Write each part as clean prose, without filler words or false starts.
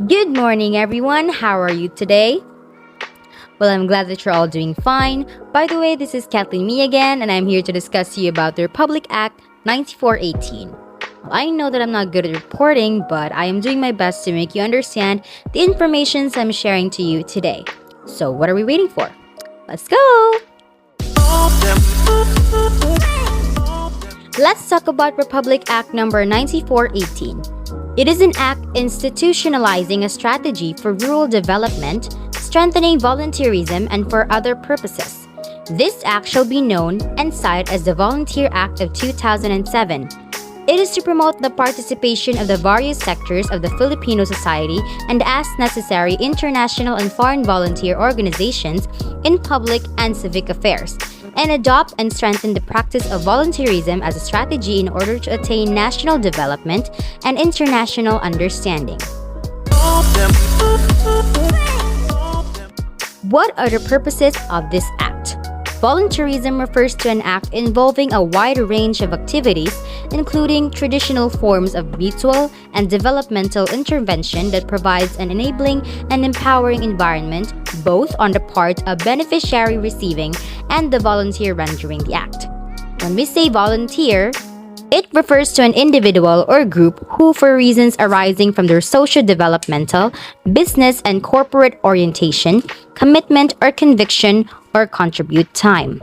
Good morning, everyone. How are you today? Well, I'm glad that you're all doing fine. By the way, this is Kathleen Me again, and I'm here to discuss to you about the Republic Act 9418. Well, I know that I'm not good at reporting, but I am doing my best to make you understand the information I'm sharing to you today. So, what are we waiting for? Let's go! Let's talk about Republic Act number 9418. It is an act institutionalizing a strategy for rural development, strengthening volunteerism, and for other purposes. This act shall be known and cited as the Volunteer Act of 2007. It is to promote the participation of the various sectors of the Filipino society and, as necessary, international and foreign volunteer organizations in public and civic affairs, and adopt and strengthen the practice of volunteerism as a strategy in order to attain national development and international understanding. What are the purposes of this act? Volunteerism refers to an act involving a wide range of activities, including traditional forms of mutual and developmental intervention that provides an enabling and empowering environment both on the part of beneficiary receiving and the volunteer rendering the act. When we say volunteer, it refers to an individual or group who, for reasons arising from their socio-developmental, business, and corporate orientation, commitment, or conviction, or contribute time.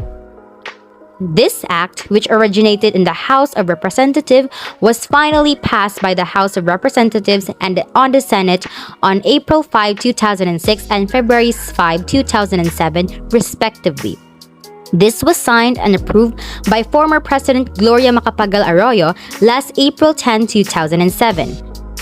This act, which originated in the House of Representatives, was finally passed by the House of Representatives and on the Senate on April 5, 2006 and February 5, 2007, respectively. This was signed and approved by former President Gloria Macapagal Arroyo last April 10, 2007.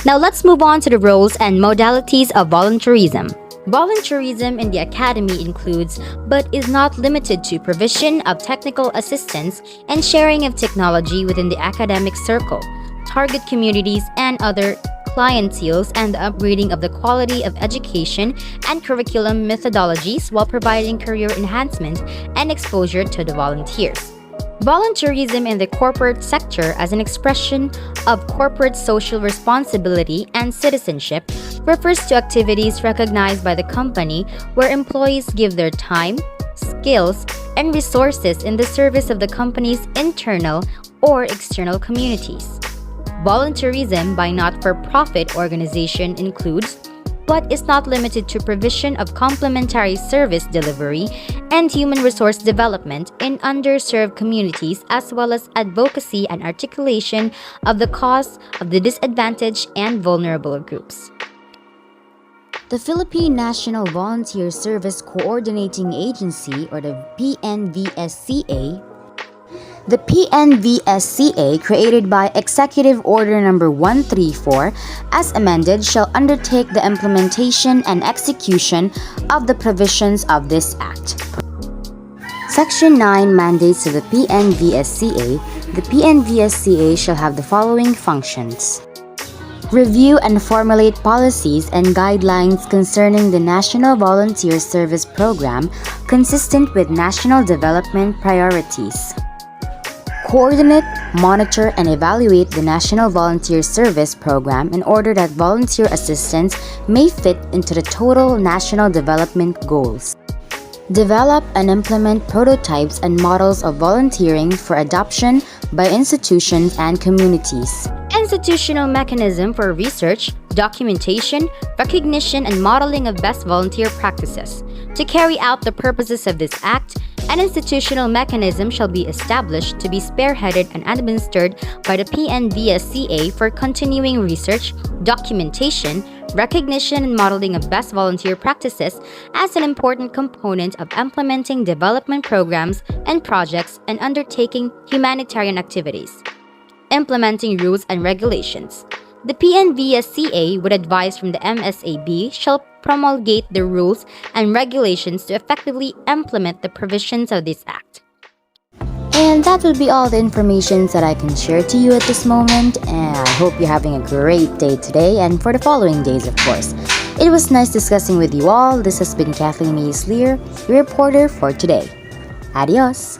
Now let's move on to the roles and modalities of volunteerism. Volunteerism in the academy includes, but is not limited to, provision of technical assistance and sharing of technology within the academic circle, target communities and other clienteles, and the upgrading of the quality of education and curriculum methodologies while providing career enhancement and exposure to the volunteers. Volunteerism in the corporate sector as an expression of corporate social responsibility and citizenship refers to activities recognized by the company where employees give their time, skills, and resources in the service of the company's internal or external communities. Volunteerism by not-for-profit organization includes, but is not limited to, provision of complementary service delivery and human resource development in underserved communities, as well as advocacy and articulation of the cause of the disadvantaged and vulnerable groups. The Philippine National Volunteer Service Coordinating Agency, or the PNVSCA, the PNVSCA, created by Executive Order Number 134, as amended, shall undertake the implementation and execution of the provisions of this Act. Section 9 mandates to the PNVSCA. The PNVSCA shall have the following functions: review and formulate policies and guidelines concerning the National Volunteer Service Program consistent with national development priorities. Coordinate, monitor, and evaluate the National Volunteer Service Program in order that volunteer assistance may fit into the total national development goals. Develop and implement prototypes and models of volunteering for adoption by institutions and communities. Institutional mechanism for research, documentation, recognition, and modeling of best volunteer practices. To carry out the purposes of this Act, an institutional mechanism shall be established to be spearheaded and administered by the PNVSCA for continuing research, documentation, recognition, and modeling of best volunteer practices as an important component of implementing development programs and projects and undertaking humanitarian activities. Implementing rules and regulations. The PNVSCA, with advice from the MSAB, shall promulgate the rules and regulations to effectively implement the provisions of this Act. And that will be all the information that I can share to you at this moment, and I hope you're having a great day today and for the following days, of course. It was nice discussing with you all. This has been Kathleen Lear, your reporter for today. Adios!